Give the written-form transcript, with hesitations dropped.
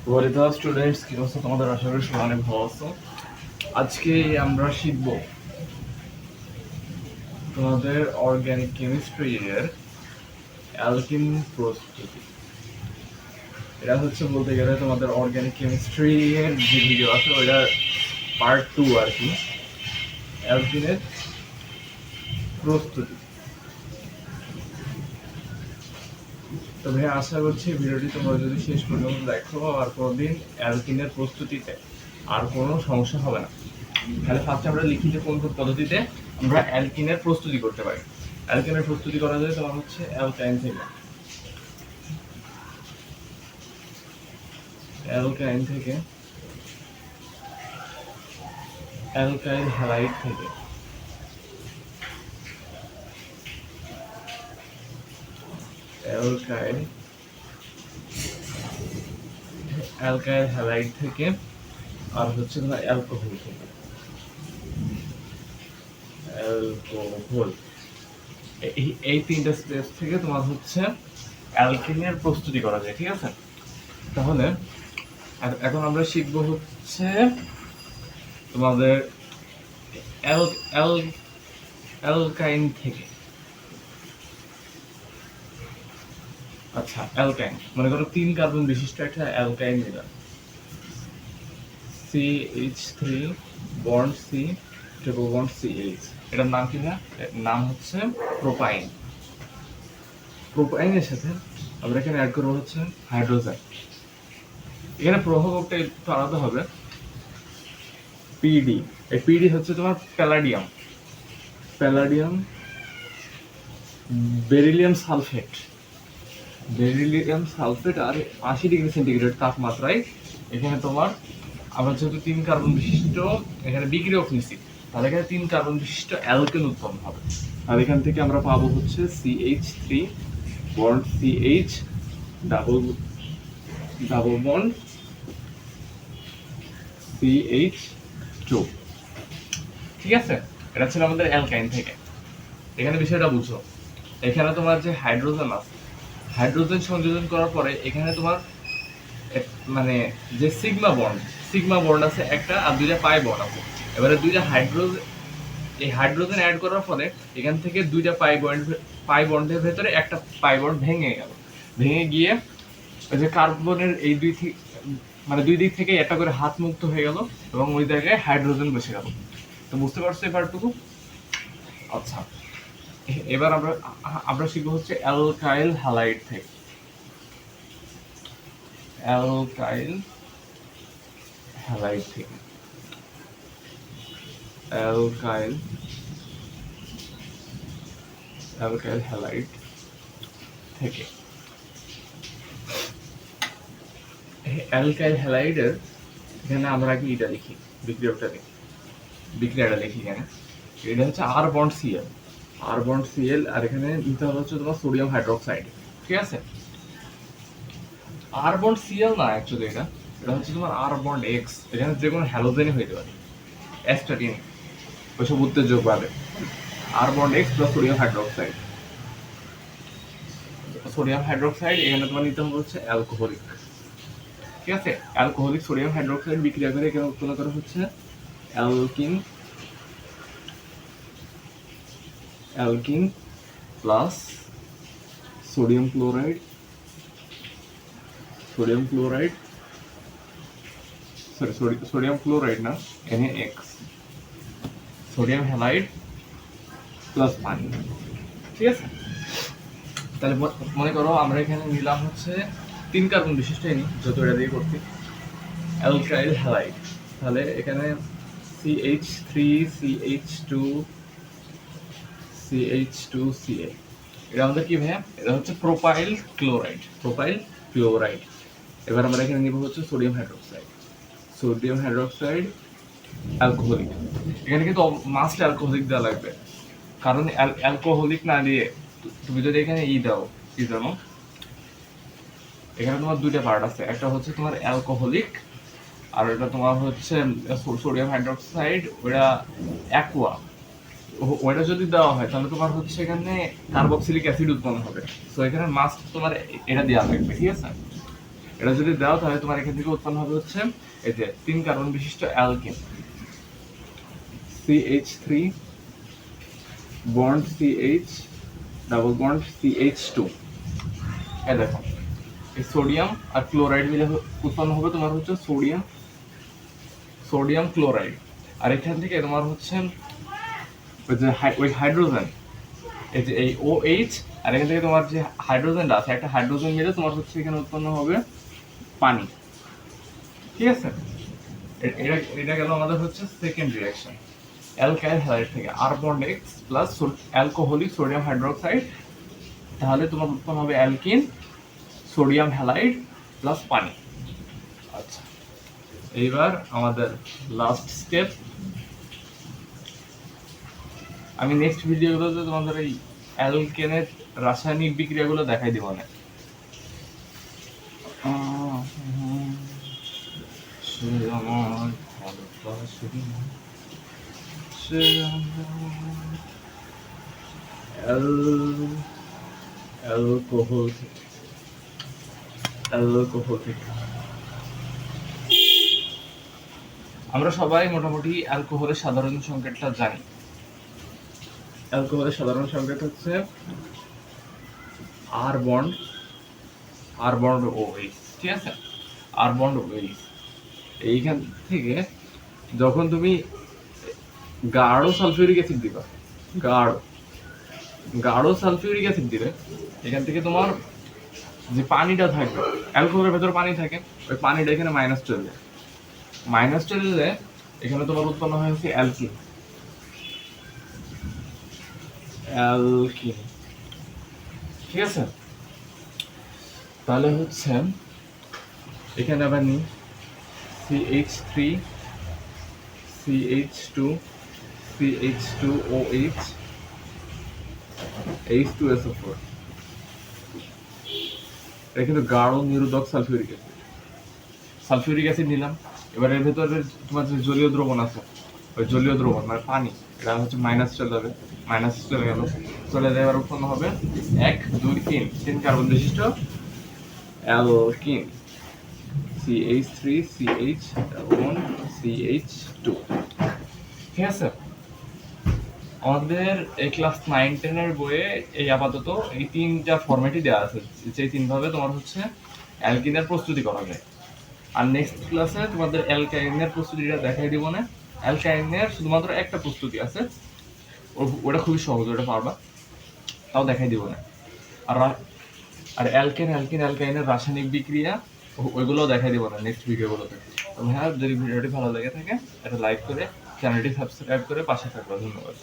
ওয়ালিদা students কি অবস্থা তোমাদের? আশা করি সবাই অনেক ভালো আছো। আজকে আমরা শিখব তোমাদের অর্গানিক কেমিস্ট্রি এর অ্যালকিন প্রস্তুতি। এটা হচ্ছে বলতে গেলে তোমাদের অর্গানিক কেমিস্ট্রি এর যে ভিডিও আছে ওইটার পার্ট 2 আর কি, অ্যালকিনের প্রস্তুতি। তবে আশা করছি ভিডিওটি তোমরা যদি শেষ পর্যন্ত দেখো আর কোনোদিন অ্যালকিনের প্রস্তুতিতে আর কোনো সমস্যা হবে না। তাহলে ফার্স্টে আমরা লিখি যে কোন কোন পদ্ধতিতে আমরা অ্যালকিনের প্রস্তুতি করতে পারি। অ্যালকিনের প্রস্তুতি করা যায় তোমার হচ্ছে অ্যালকাইন থেকে, অ্যালকাইন থেকে, অ্যালকাইল হ্যালাইড থেকে, অ্যালকাইল অ্যালকাইল হ্যালাইড থেকে, আর হচ্ছে তোমার অ্যালকোহল থেকে, অ্যালকোহল। এই তিনটা স্টেপ থেকে তোমার হচ্ছে অ্যালকিনের প্রস্তুতি করা যায়, ঠিক আছে? তাহলে এখন আমরা শিখবো হচ্ছে তোমাদের অ্যালকাইন থেকে। আচ্ছা, অ্যালকাইন মনে করো 3 কার্বন বিশিষ্ট একটা অ্যালকাইন নিলাম, CH3 bond C triple bond CH। এটার নাম কি না? নাম হচ্ছে প্রোপাইন। প্রোপাইনের সাথে আমরা এখানে অ্যাড করবো হচ্ছে হাইড্রোজেন। এখানে প্রভাবকটা একটু আলাদা হবে, পিডি। এই পিডি হচ্ছে তোমার palladium, palladium beryllium sulphate, beryllium sulphate. আর 80°C তাপমাত্রায় এখানে তোমার আমরা যেহেতু 3 কার্বন বিশিষ্ট এখানে বিক্রিয়ক নিচ্ছি, তাহলে এখানে 3 কার্বন বিশিষ্ট অ্যালকেন উৎপন্ন হবে। আর এখান থেকে আমরা পাবো হচ্ছে CH3 bond CH double double bond CH2। ঠিক আছে, এটা ছিল আমাদের অ্যালকাইন থেকে। এখানে বিষয়টা বুঝো, এখানে তোমার যে হাইড্রোজেন আছে, হাইড্রোজেন সংযোজন করার পরে এখানে তোমার মানে যে সিগমা বন্ড আছে একটা, আর 2টা পাই বন্ড আছে। এবারে 2টা হাইড্রোজেন, এই হাইড্রোজেন অ্যাড করার ফলে এখান থেকে 2টা পাই বন্ডের ভেতরে একটা পাই বন্ড ভেঙে গেল, ভেঙে গিয়ে ওই যে কার্বনের এই দুই দিক থেকে একটা করে হাত মুক্ত হয়ে গেল এবং ওই জায়গায় হাইড্রোজেন বসে গেল। তো বুঝতে পারছো এবারটুকু? আচ্ছা, এবার আমরা শিখবো হচ্ছে অ্যালকাইল হ্যালাইড থেকে, অ্যালকাইল হ্যালাইড থেকে, অ্যালকাইল অ্যালকাইল হ্যালাইড থেকে। অ্যালকাইল হ্যালাইডের এখানে আমরা কি এটা লিখি, বিক্রিয়াটা লিখি এখানে। এটা হচ্ছে আর বন্ড সিএল, আর বন্ড সিএল। আর এখানে নিতে হবে হচ্ছে তোমার সোডিয়াম হাইড্রোক্সাইড, ঠিক আছে? আর বন্ড সিএল না, অ্যাকচুয়ালি এটা হচ্ছে তোমার আর বন্ড এক্স। এখানে যে কোনো হ্যালোজেনই হইতে পারে, অ্যাস্টাটিন ওইসব উত্তেজক পাবে। আর bond X plus sodium hydroxide, sodium hydroxide. এখানে তোমার নিতে হবে হচ্ছে অ্যালকোহলিক, ঠিক আছে? অ্যালকোহলিক সোডিয়াম হাইড্রোক্সাইড বিক্রিয়া করে এখানে উৎপন্ন করা হচ্ছে alkyne, alkyne plus sodium chloride, sodium chloride sodium chloride না, NaX, সোডিয়াম হ্যালাইড প্লাস পানি, ঠিক আছে? তাহলে মনে করো আমরা এখানে নিলাম হচ্ছে 3 কার্বন বিশিষ্ট যত এটা দিয়ে করছি অ্যালকাইল হ্যালাইড। তাহলে এখানে CH3 CH2 CH2Ca। এটা আমাদের কি ভাইয়া? এটা হচ্ছে প্রোপাইল ক্লোরাইড, প্রোপাইল ক্লোরাইড। এবার আমরা এখানে নিব হচ্ছে sodium hydroxide, sodium hydroxide alcoholic. এখানে কিন্তু মাস্ট অ্যালকোহলিক দেওয়া লাগবে, কারণ অ্যালকোহলিক না দিয়ে তুমি যদি এখানে দাও, কি জানো, এখানে তোমার 2টা পার্ট আছে, একটা হচ্ছে তোমার অ্যালকোহলিক আর এটা তোমার হচ্ছে সোডিয়াম হাইড্রোক্সাইড, ওটা অ্যাকোয়া। ওইটা যদি দেওয়া হয় তাহলে তোমার হচ্ছে এখানে কার্বক্সিলিক অ্যাসিড উৎপন্ন হবে। তো এখানে মাস্ট তোমার এটা দেওয়া লাগবে, ঠিক আছে? এটা যদি দাও তাহলে তোমার এখান থেকে উৎপন্ন হবে হচ্ছে এই যে 3 কার্বন বিশিষ্ট alkyne, CH3 bond CH double bond CH2। এই দেখো এই সোডিয়াম আর ক্লোরাইড মিলে উৎপন্ন হবে তোমার হচ্ছে সোডিয়াম ক্লোরাইড। আর এখান থেকে তোমার হচ্ছে ওই হাইড্রোজেন, এই যে এই OH, আর এখান থেকে তোমার যে হাইড্রোজেনটা আছে একটা হাইড্রোজেন মিলে তোমার হচ্ছে এখানে উৎপন্ন হবে পানি। ঠিক আছে, এটা এটা গেল আমাদের হচ্ছে সেকেন্ড রিঅ্যাকশন অ্যালকাইল হ্যালাইড থেকে R bond X plus alcoholic sodium hydroxide, তাহলে তোমার উৎপন্ন হবে অ্যালকিন সোডিয়াম হ্যালাইড প্লাস পানি। আচ্ছা, এইবার আমাদের লাস্ট স্টেপ। আমি নেক্সট ভিডিওগুলোতে তোমাদের এই অ্যালকেনের রাসায়নিক বিক্রিয়াগুলো দেখাই দিব না। অ্যালকোহল থেকে আমরা সবাই মোটামুটি অ্যালকোহলের সাধারণ সংকেতটা জানি। অ্যালকোহলের সাধারণ সংকেত হচ্ছে R বন্ড OH, ঠিক আছে, R বন্ড OH। এইখান থেকে যখন তুমি গাঢ় সালফিউরিক অ্যাসিড দিবা, গাঢ় সালফিউরিক অ্যাসিড দিলে এখান থেকে তোমার যে পানিটা থাকবে, অ্যালকোহলের ভেতর পানি থাকে, ওই পানিটা এখানে মাইনাস চলে যায়। এখানে তোমার উৎপন্ন হয়েছে অ্যালকিন। ঠিক আছে, তাহলে হচ্ছে এখানে আবার নি CH3 CH2 CH2OH H2SO4। এটা কিন্তু গাঢ় নিরোধক সালফিউরিক অ্যাসিড নিলাম। এবার এর ভেতরে তোমার যে জলীয় দ্রবণ আছে, ওই জলীয় দ্রবণ মানে পানি, এটা হচ্ছে মাইনাস চলে যাবে, মাইনাস চলে গেল, চলে যায়। এবার উৎপন্ন হবে 1 2 3 কার্বন বিশিষ্ট অ্যালকিন CH3 CH এবং CH2। ঠিক আছে, আমাদের এই ক্লাস 9-10 এর বইয়ে এই আপাতত এই তিনটা ফরম্যাটই দেওয়া আছে, যে তিন ভাবে তোমার হচ্ছে অ্যালকিনের প্রস্তুতি করা যায়। আর নেক্সট ক্লাসে তোমাদের অ্যালকাইনের প্রস্তুতিটা দেখাই দিব না। অ্যালকাইনের শুধুমাত্র একটা প্রস্তুতি আছে, ওটা খুবই সহজ, ওটা পারবা, তাও দেখাই দিব না। আর অ্যালকাইনের রাসায়নিক বিক্রিয়া ওইগুলোও দেখাই দিব না নেক্সট ভিডিওগুলোতে। তো হ্যাঁ, যদি ভিডিওটি ভালো লেগে থাকে একটা লাইক করে চ্যানেলটি সাবস্ক্রাইব করে পাশে থাকবে। ধন্যবাদ।